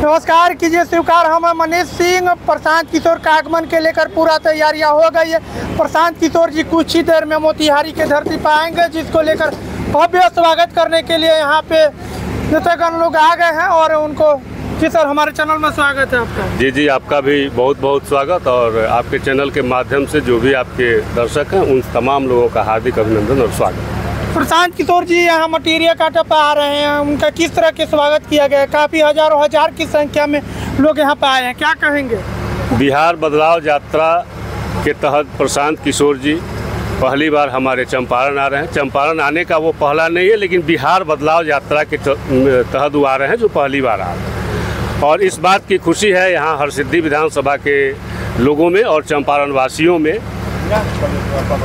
नमस्कार कीजिए स्वीकार। हम मनीष सिंह। प्रशांत किशोर का आगमन के लेकर पूरा तैयारियां हो गई है। प्रशांत किशोर जी कुछ ही देर में मोतिहारी के धरती पर आएंगे, जिसको लेकर भव्य स्वागत करने के लिए यहाँ पे नेतागण लोग आ गए हैं और उनको जी सर हमारे चैनल में स्वागत है आपका। जी आपका भी बहुत बहुत स्वागत और आपके चैनल के माध्यम से जो भी आपके दर्शक हैं उन तमाम लोगों का हार्दिक अभिनंदन और स्वागत। प्रशांत किशोर जी यहाँ मटेरिया काटा पर आ रहे हैं, उनका किस तरह के स्वागत किया गया है? काफ़ी हजारों हजार की संख्या में लोग यहाँ पर आए हैं, क्या कहेंगे? बिहार बदलाव यात्रा के तहत प्रशांत किशोर जी पहली बार हमारे चंपारण आ रहे हैं। चंपारण आने का वो पहला नहीं है, लेकिन बिहार बदलाव यात्रा के तहत वो आ रहे हैं जो पहली बार आ रहे हैं। और इस बात की खुशी है यहाँ हरसिद्धि विधानसभा के लोगों में और चंपारण वासियों में।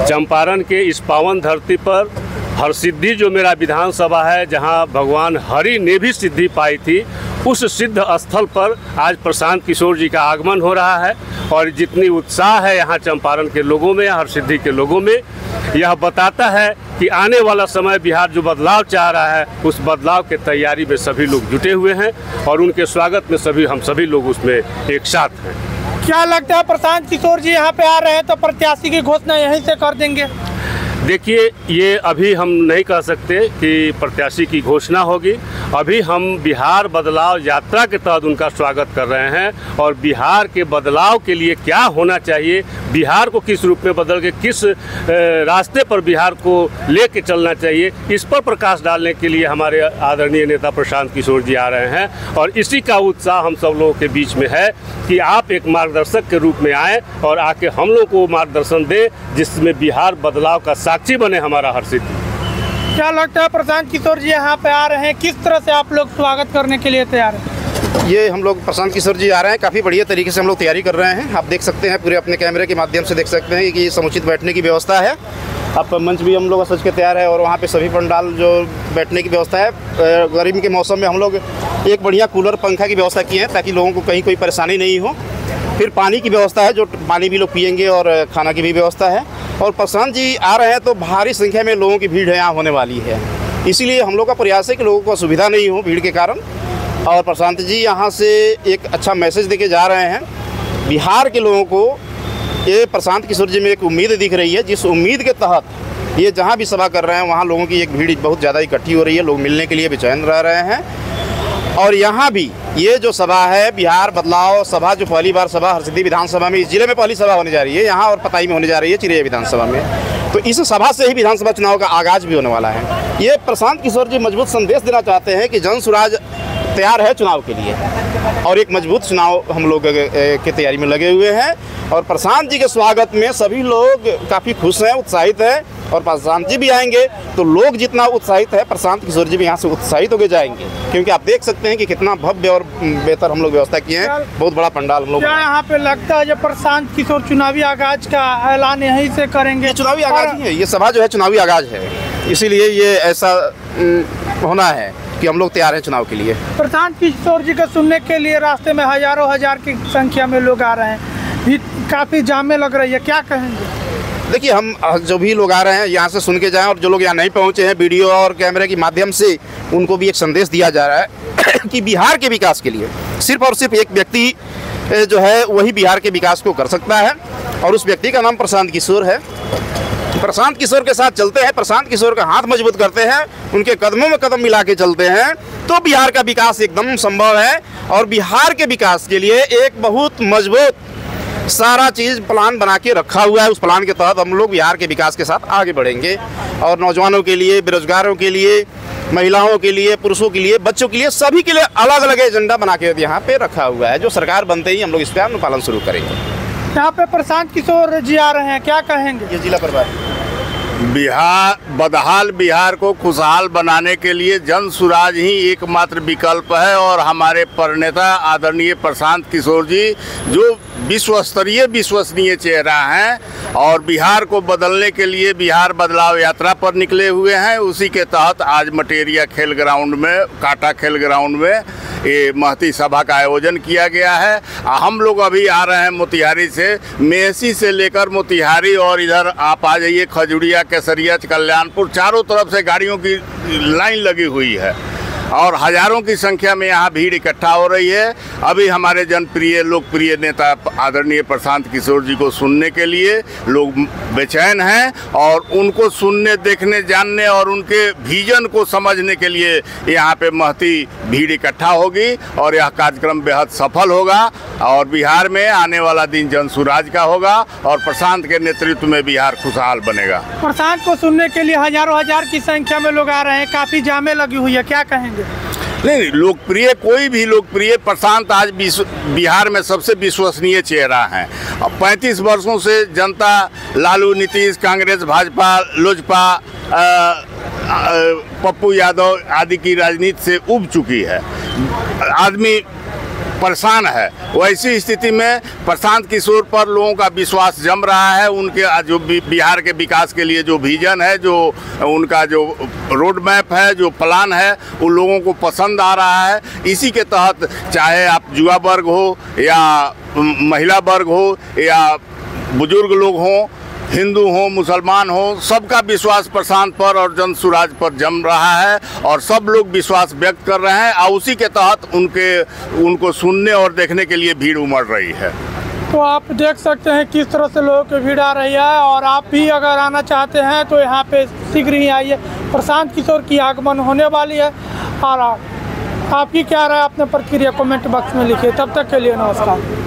चंपारण के इस पावन धरती पर हरसिद्धि जो मेरा विधानसभा है, जहाँ भगवान हरि ने भी सिद्धि पाई थी, उस सिद्ध स्थल पर आज प्रशांत किशोर जी का आगमन हो रहा है। और जितनी उत्साह है यहाँ चंपारण के लोगों में, हरसिद्धि के लोगों में, यह बताता है कि आने वाला समय बिहार जो बदलाव चाह रहा है, उस बदलाव के तैयारी में सभी लोग जुटे हुए हैं और उनके स्वागत में हम सभी लोग उसमें एक साथ हैं। क्या लगता है प्रशांत किशोर जी यहाँ पे आ रहे हैं तो प्रत्याशी की घोषणा यहीं से कर देंगे? देखिए, ये अभी हम नहीं कह सकते कि प्रत्याशी की घोषणा होगी। अभी हम बिहार बदलाव यात्रा के तहत उनका स्वागत कर रहे हैं और बिहार के बदलाव के लिए क्या होना चाहिए, बिहार को किस रूप में बदल के किस रास्ते पर बिहार को लेके चलना चाहिए, इस पर प्रकाश डालने के लिए हमारे आदरणीय नेता प्रशांत किशोर जी आ रहे हैं। और इसी का उत्साह हम सब लोगों के बीच में है कि आप एक मार्गदर्शक के रूप में आएँ और आके हम लोग को मार्गदर्शन दें, जिसमें बिहार बदलाव का साक्षी बने हमारा हरसिद्धि। क्या लगता है प्रशांत किशोर जी यहाँ पे आ रहे हैं, किस तरह से आप लोग स्वागत करने के लिए तैयार हैं? ये हम लोग प्रशांत किशोर जी आ रहे हैं, काफ़ी बढ़िया तरीके से हम लोग तैयारी कर रहे हैं। आप देख सकते हैं, पूरे अपने कैमरे के माध्यम से देख सकते हैं कि समुचित बैठने की व्यवस्था है। अब मंच भी हम लोग सज के तैयार है और वहाँ पे सभी पंडाल जो बैठने की व्यवस्था है। गर्मी के मौसम में हम लोग एक बढ़िया कूलर पंखा की व्यवस्था की है ताकि लोगों को कहीं कोई परेशानी नहीं हो। फिर पानी की व्यवस्था है, जो पानी भी लोग पियेंगे, और खाना की भी व्यवस्था है। और प्रशांत जी आ रहे हैं तो भारी संख्या में लोगों की भीड़ यहाँ होने वाली है, इसीलिए हम लोग का प्रयास है कि लोगों को असुविधा नहीं हो भीड़ के कारण। और प्रशांत जी यहाँ से एक अच्छा मैसेज देके जा रहे हैं बिहार के लोगों को। ये प्रशांत किशोर जी में एक उम्मीद दिख रही है, जिस उम्मीद के तहत ये जहाँ भी सभा कर रहे हैं वहाँ लोगों की एक भीड़ बहुत ज़्यादा इकट्ठी हो रही है। लोग मिलने के लिए बेचैन रह रहे हैं। और यहाँ भी ये जो सभा है, बिहार बदलाव सभा, जो पहली बार सभा हरसिद्धि विधानसभा में, इस जिले में पहली सभा होने जा रही है यहाँ, और पताई में होने जा रही है चिरैया विधानसभा में। तो इस सभा से ही विधानसभा चुनाव का आगाज भी होने वाला है। ये प्रशांत किशोर जी मजबूत संदेश देना चाहते हैं कि जन सुराज तैयार है चुनाव के लिए, और एक मजबूत चुनाव हम लोग की तैयारी में लगे हुए हैं। और प्रशांत जी के स्वागत में सभी लोग काफ़ी खुश हैं, उत्साहित हैं। और प्रशांत जी भी आएंगे तो लोग जितना उत्साहित है, प्रशांत किशोर जी भी यहाँ से उत्साहित होकर जाएंगे, क्योंकि आप देख सकते हैं कि कितना भव्य और बेहतर हम लोग व्यवस्था किए हैं। बहुत बड़ा पंडाल हम लोग। क्या यहाँ पे लगता है जब प्रशांत किशोर चुनावी आगाज का ऐलान यहीं से करेंगे? चुनावी आगाज ही है, ये सभा जो है चुनावी आगाज है, इसीलिए ये ऐसा होना है कि हम लोग तैयार हैं चुनाव के लिए। प्रशांत किशोर जी को सुनने के लिए रास्ते में हजारों हजार की संख्या में लोग आ रहे हैं, काफ़ी जाम में लग रही है, क्या कहेंगे? देखिए, हम जो भी लोग आ रहे हैं यहाँ से सुन के जाएं, और जो लोग यहाँ नहीं पहुँचे हैं, वीडियो और कैमरे के माध्यम से उनको भी एक संदेश दिया जा रहा है कि बिहार के विकास के लिए सिर्फ और सिर्फ एक व्यक्ति जो है वही बिहार के विकास को कर सकता है, और उस व्यक्ति का नाम प्रशांत किशोर है। प्रशांत किशोर के साथ चलते हैं, प्रशांत किशोर का हाथ मजबूत करते हैं, उनके कदमों में कदम मिला के चलते हैं, तो बिहार का विकास एकदम संभव है। और बिहार के विकास के लिए एक बहुत मजबूत सारा चीज़ प्लान बना के रखा हुआ है। उस प्लान के तहत हम लोग बिहार के विकास के साथ आगे बढ़ेंगे। और नौजवानों के लिए, बेरोजगारों के लिए, महिलाओं के लिए, पुरुषों के लिए, बच्चों के लिए, सभी के लिए अलग अलग एजेंडा बना के यहाँ पे रखा हुआ है, जो सरकार बनते ही हम लोग इस पर अनुपालन शुरू करेंगे। यहाँ पे प्रशांत किशोर जी आ रहे हैं, क्या कहेंगे? ये जिला प्रभारी बिहार बदहाल बिहार को खुशहाल बनाने के लिए जन सुराज ही एकमात्र विकल्प है। और हमारे प्रणेता आदरणीय प्रशांत किशोर जी जो विश्व स्तरीय विश्वसनीय चेहरा हैं और बिहार को बदलने के लिए बिहार बदलाव यात्रा पर निकले हुए हैं, उसी के तहत आज मटेरिया खेल ग्राउंड में, काटा खेल ग्राउंड में ये महती सभा का आयोजन किया गया है। हम लोग अभी आ रहे हैं मोतिहारी से, मेहसी से लेकर मोतिहारी, और इधर आप आ जाइए खजुरिया, केसरिया, कल्याणपुर, चारों तरफ से गाड़ियों की लाइन लगी हुई है। और हजारों की संख्या में यहाँ भीड़ इकट्ठा हो रही है। अभी हमारे जनप्रिय लोकप्रिय नेता आदरणीय प्रशांत किशोर जी को सुनने के लिए लोग बेचैन हैं और उनको सुनने, देखने, जानने और उनके विजन को समझने के लिए यहाँ पे महती भीड़ इकट्ठा होगी और यह कार्यक्रम बेहद सफल होगा और बिहार में आने वाला दिन जनसुराज का होगा और प्रशांत के नेतृत्व में बिहार खुशहाल बनेगा। प्रशांत को सुनने के लिए हजारों हजार की संख्या में लोग आ रहे हैं, काफी जामें लगी हुई है, क्या कहेंगे? नहीं, लोकप्रिय कोई भी लोकप्रिय, प्रशांत आज बिहार में सबसे विश्वसनीय चेहरा है। 35 वर्षों से जनता लालू, नीतीश, कांग्रेस, भाजपा, लोजपा, पप्पू यादव आदि की राजनीति से उब चुकी है। आदमी परेशान है। वैसी स्थिति में प्रशांत किशोर पर लोगों का विश्वास जम रहा है। उनके जो बिहार के विकास के लिए जो विजन है, जो उनका जो रोड मैप है, जो प्लान है, उन लोगों को पसंद आ रहा है। इसी के तहत चाहे आप युवा वर्ग हो या महिला वर्ग हो या बुजुर्ग लोग हों, हिंदू हो, मुसलमान हो, सबका विश्वास प्रशांत पर और जनसुराज पर जम रहा है और सब लोग विश्वास व्यक्त कर रहे हैं और उसी के तहत उनको सुनने और देखने के लिए भीड़ उमड़ रही है। तो आप देख सकते हैं किस तरह से लोगों की भीड़ आ रही है और आप भी अगर आना चाहते हैं तो यहाँ पे शीघ्र ही आइए। प्रशांत किशोर की आगमन होने वाली है और आपकी क्या राय, अपने प्रतिक्रिया कमेंट बॉक्स में लिखिए। तब तक के लिए नमस्कार।